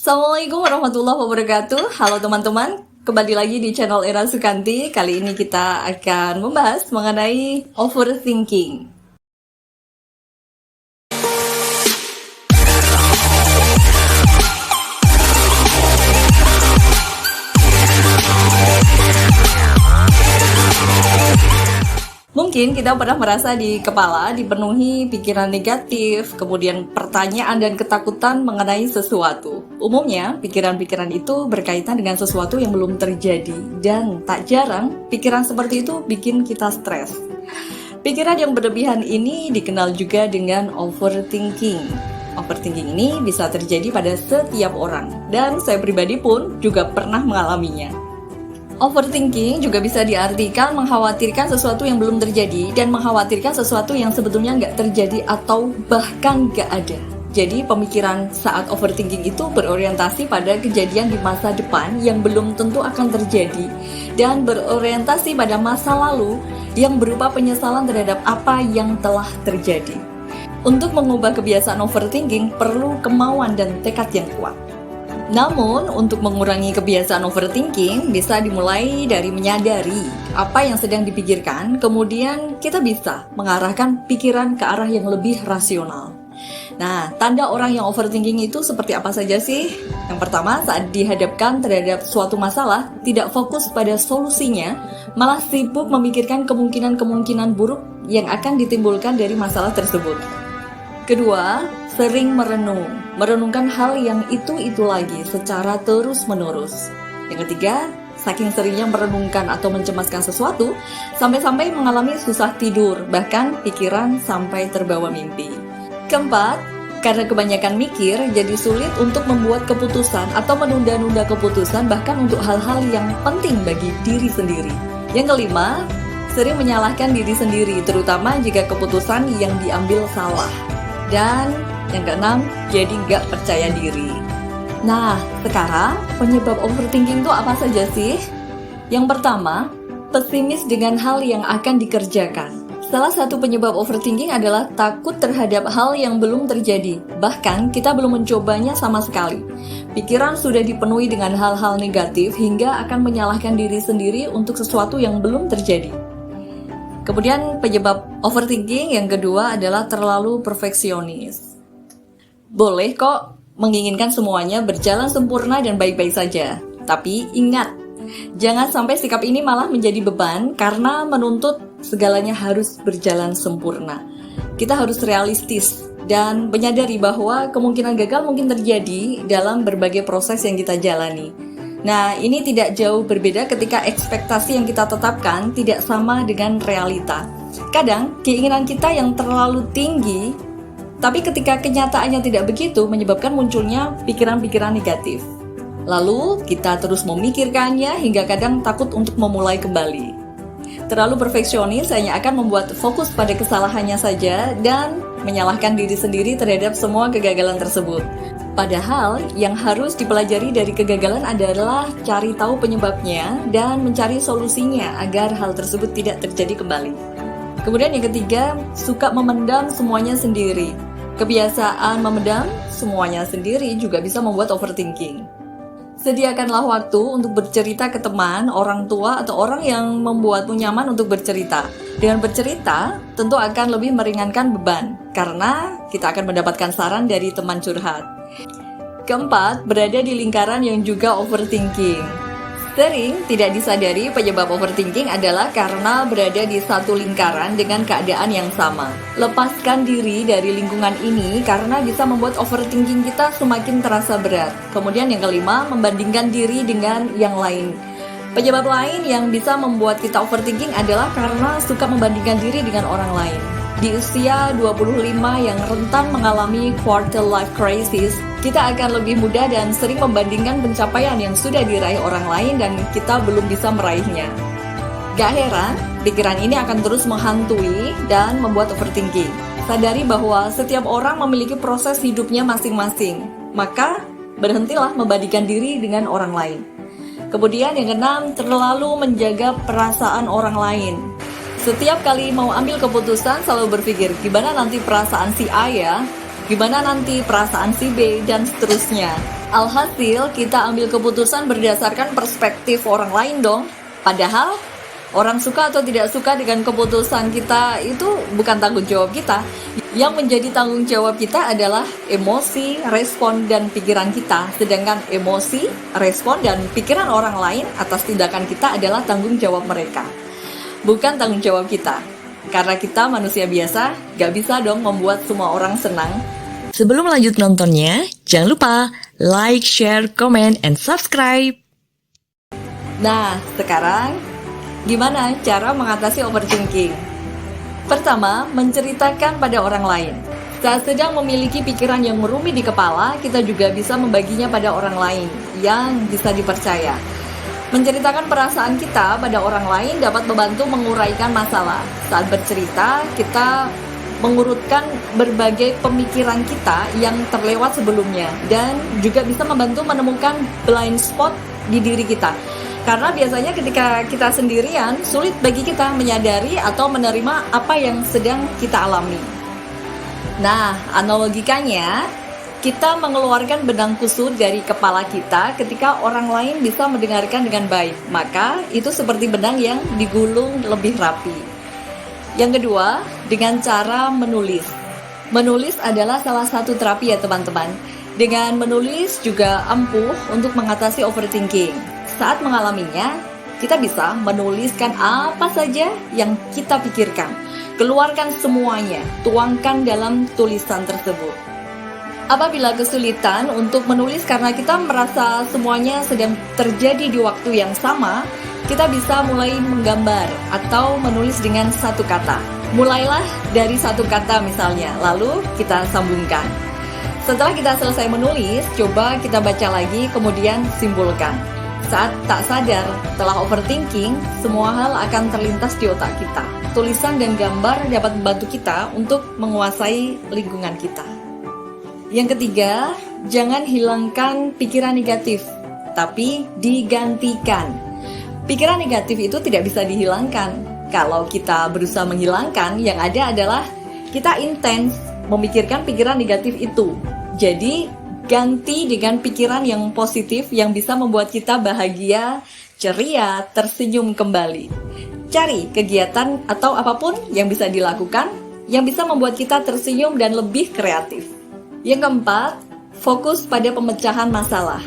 Assalamualaikum warahmatullahi wabarakatuh. Halo teman-teman, kembali lagi di channel Era Sukanti. Kali ini kita akan membahas mengenai overthinking. Mungkin kita pernah merasa di kepala dipenuhi pikiran negatif, kemudian pertanyaan dan ketakutan mengenai sesuatu. Umumnya, pikiran-pikiran itu berkaitan dengan sesuatu yang belum terjadi, dan tak jarang pikiran seperti itu bikin kita stres. Pikiran yang berlebihan ini dikenal juga dengan overthinking. Overthinking ini bisa terjadi pada setiap orang, dan saya pribadi pun juga pernah mengalaminya. Overthinking juga bisa diartikan mengkhawatirkan sesuatu yang belum terjadi dan mengkhawatirkan sesuatu yang sebetulnya nggak terjadi atau bahkan nggak ada. Jadi pemikiran saat overthinking itu berorientasi pada kejadian di masa depan yang belum tentu akan terjadi dan berorientasi pada masa lalu yang berupa penyesalan terhadap apa yang telah terjadi. Untuk mengubah kebiasaan overthinking perlu kemauan dan tekad yang kuat. Namun, untuk mengurangi kebiasaan overthinking bisa dimulai dari menyadari apa yang sedang dipikirkan, kemudian kita bisa mengarahkan pikiran ke arah yang lebih rasional. Nah, tanda orang yang overthinking itu seperti apa saja sih? Yang pertama, saat dihadapkan terhadap suatu masalah, tidak fokus pada solusinya, malah sibuk memikirkan kemungkinan-kemungkinan buruk yang akan ditimbulkan dari masalah tersebut. Kedua, sering merenungkan hal yang itu lagi secara terus-menerus. Yang ketiga, saking seringnya merenungkan atau mencemaskan sesuatu, sampai-sampai mengalami susah tidur, bahkan pikiran sampai terbawa mimpi. Keempat, karena kebanyakan mikir, jadi sulit untuk membuat keputusan atau menunda-nunda keputusan, bahkan untuk hal-hal yang penting bagi diri sendiri. Yang kelima, sering menyalahkan diri sendiri, terutama jika keputusan yang diambil salah. Dan yang keenam, jadi nggak percaya diri. Nah, sekarang penyebab overthinking itu apa saja sih? Yang pertama, pesimis dengan hal yang akan dikerjakan. Salah satu penyebab overthinking adalah takut terhadap hal yang belum terjadi. Bahkan kita belum mencobanya sama sekali. Pikiran sudah dipenuhi dengan hal-hal negatif hingga akan menyalahkan diri sendiri untuk sesuatu yang belum terjadi. Kemudian penyebab overthinking yang kedua adalah terlalu perfeksionis. Boleh kok menginginkan semuanya berjalan sempurna dan baik-baik saja. Tapi ingat, jangan sampai sikap ini malah menjadi beban karena menuntut segalanya harus berjalan sempurna. Kita harus realistis dan menyadari bahwa kemungkinan gagal mungkin terjadi dalam berbagai proses yang kita jalani. Nah, ini tidak jauh berbeda ketika ekspektasi yang kita tetapkan tidak sama dengan realita. Kadang, keinginan kita yang terlalu tinggi, tapi ketika kenyataannya tidak begitu, menyebabkan munculnya pikiran-pikiran negatif. Lalu, kita terus memikirkannya hingga kadang takut untuk memulai kembali. Terlalu perfeksionis hanya akan membuat fokus pada kesalahannya saja dan menyalahkan diri sendiri terhadap semua kegagalan tersebut. Padahal, yang harus dipelajari dari kegagalan adalah cari tahu penyebabnya dan mencari solusinya agar hal tersebut tidak terjadi kembali. Kemudian yang ketiga, suka memendam semuanya sendiri. Kebiasaan memendam semuanya sendiri juga bisa membuat overthinking. Sediakanlah waktu untuk bercerita ke teman, orang tua, atau orang yang membuatmu nyaman untuk bercerita. Dengan bercerita, tentu akan lebih meringankan beban, karena kita akan mendapatkan saran dari teman curhat. Keempat, berada di lingkaran yang juga overthinking. Sering tidak disadari penyebab overthinking adalah karena berada di satu lingkaran dengan keadaan yang sama. Lepaskan diri dari lingkungan ini karena bisa membuat overthinking kita semakin terasa berat. Kemudian yang kelima, membandingkan diri dengan yang lain. Penyebab lain yang bisa membuat kita overthinking adalah karena suka membandingkan diri dengan orang lain. Di usia 25 yang rentan mengalami quarter life crisis, kita akan lebih mudah dan sering membandingkan pencapaian yang sudah diraih orang lain dan kita belum bisa meraihnya. Gak heran, pikiran ini akan terus menghantui dan membuat overthinking. Sadari bahwa setiap orang memiliki proses hidupnya masing-masing, maka berhentilah membandingkan diri dengan orang lain. Kemudian yang keenam, terlalu menjaga perasaan orang lain. Setiap kali mau ambil keputusan selalu berpikir, gimana nanti perasaan si A ya, gimana nanti perasaan si B, dan seterusnya. Alhasil, kita ambil keputusan berdasarkan perspektif orang lain dong. Padahal, orang suka atau tidak suka dengan keputusan kita itu bukan tanggung jawab kita. Yang menjadi tanggung jawab kita adalah emosi, respon, dan pikiran kita. Sedangkan emosi, respon, dan pikiran orang lain atas tindakan kita adalah tanggung jawab mereka, bukan tanggung jawab kita. Karena kita manusia biasa, gak bisa dong membuat semua orang senang. Sebelum lanjut nontonnya, jangan lupa like, share, comment, and subscribe. Nah, sekarang gimana cara mengatasi overthinking? Pertama, menceritakan pada orang lain. Saat sedang memiliki pikiran yang merumit di kepala, kita juga bisa membaginya pada orang lain yang bisa dipercaya. Menceritakan perasaan kita pada orang lain dapat membantu menguraikan masalah. Saat bercerita, kita mengurutkan berbagai pemikiran kita yang terlewat sebelumnya dan juga bisa membantu menemukan blind spot di diri kita. Karena biasanya ketika kita sendirian, sulit bagi kita menyadari atau menerima apa yang sedang kita alami. Nah, analogikannya, kita mengeluarkan benang kusut dari kepala kita ketika orang lain bisa mendengarkan dengan baik. Maka, itu seperti benang yang digulung lebih rapi. Yang kedua, dengan cara menulis. Menulis adalah salah satu terapi ya teman-teman. Dengan menulis juga ampuh untuk mengatasi overthinking. Saat mengalaminya, kita bisa menuliskan apa saja yang kita pikirkan. Keluarkan semuanya, tuangkan dalam tulisan tersebut. Apabila kesulitan untuk menulis karena kita merasa semuanya sedang terjadi di waktu yang sama, kita bisa mulai menggambar atau menulis dengan satu kata. Mulailah dari satu kata misalnya, lalu kita sambungkan. Setelah kita selesai menulis, coba kita baca lagi, kemudian simpulkan. Saat tak sadar, setelah overthinking, semua hal akan terlintas di otak kita. Tulisan dan gambar dapat membantu kita untuk menguasai lingkungan kita. Yang ketiga, jangan hilangkan pikiran negatif, tapi digantikan. Pikiran negatif itu tidak bisa dihilangkan. Kalau kita berusaha menghilangkan, yang ada adalah kita intens memikirkan pikiran negatif itu. Jadi, ganti dengan pikiran yang positif yang bisa membuat kita bahagia, ceria, tersenyum kembali. Cari kegiatan atau apapun yang bisa dilakukan, yang bisa membuat kita tersenyum dan lebih kreatif. Yang keempat, fokus pada pemecahan masalah.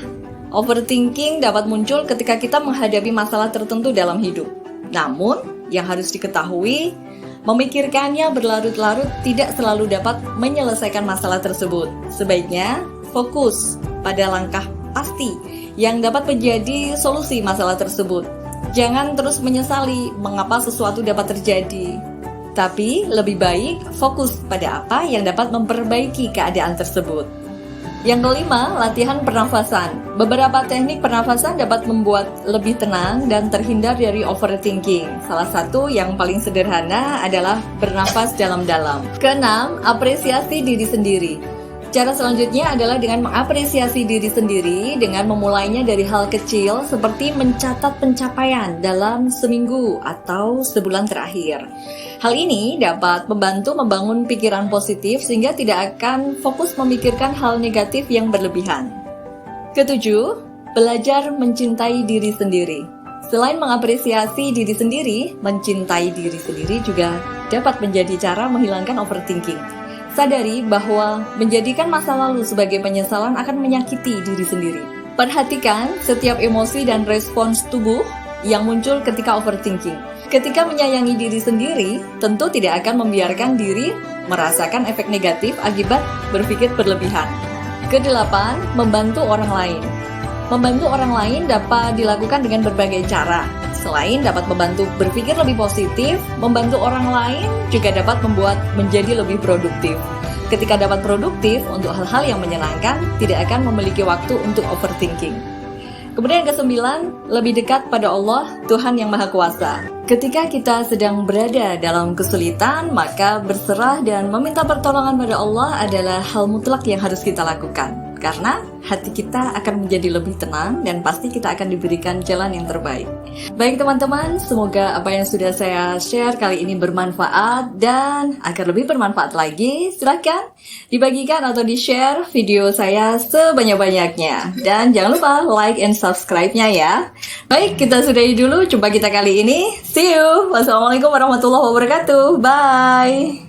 Overthinking dapat muncul ketika kita menghadapi masalah tertentu dalam hidup. Namun, yang harus diketahui, memikirkannya berlarut-larut tidak selalu dapat menyelesaikan masalah tersebut. Sebaiknya, fokus pada langkah pasti yang dapat menjadi solusi masalah tersebut. Jangan terus menyesali mengapa sesuatu dapat terjadi. Tapi, lebih baik fokus pada apa yang dapat memperbaiki keadaan tersebut. Yang kelima, latihan pernafasan. Beberapa teknik pernafasan dapat membuat lebih tenang dan terhindar dari overthinking. Salah satu yang paling sederhana adalah bernafas dalam-dalam. Keenam, apresiasi diri sendiri. Cara selanjutnya adalah dengan mengapresiasi diri sendiri dengan memulainya dari hal kecil seperti mencatat pencapaian dalam seminggu atau sebulan terakhir. Hal ini dapat membantu membangun pikiran positif sehingga tidak akan fokus memikirkan hal negatif yang berlebihan. Ketujuh, belajar mencintai diri sendiri. Selain mengapresiasi diri sendiri, mencintai diri sendiri juga dapat menjadi cara menghilangkan overthinking. Sadari bahwa menjadikan masa lalu sebagai penyesalan akan menyakiti diri sendiri. Perhatikan setiap emosi dan respons tubuh yang muncul ketika overthinking. Ketika menyayangi diri sendiri, tentu tidak akan membiarkan diri merasakan efek negatif akibat berpikir berlebihan. Kedelapan, membantu orang lain. Membantu orang lain dapat dilakukan dengan berbagai cara. Selain dapat membantu berpikir lebih positif, membantu orang lain juga dapat membuat menjadi lebih produktif. Ketika dapat produktif untuk hal-hal yang menyenangkan, tidak akan memiliki waktu untuk overthinking. Kemudian yang kesembilan, lebih dekat pada Allah, Tuhan yang Maha Kuasa. Ketika kita sedang berada dalam kesulitan, maka berserah dan meminta pertolongan pada Allah adalah hal mutlak yang harus kita lakukan. karena hati kita akan menjadi lebih tenang dan pasti kita akan diberikan jalan yang terbaik. Baik teman-teman, semoga apa yang sudah saya share kali ini bermanfaat, dan agar lebih bermanfaat lagi, silahkan dibagikan atau di-share video saya sebanyak-banyaknya. Dan jangan lupa like and subscribe-nya ya. Baik, kita sudahi dulu jumpa kita kali ini. See you. Wassalamualaikum warahmatullahi wabarakatuh. Bye.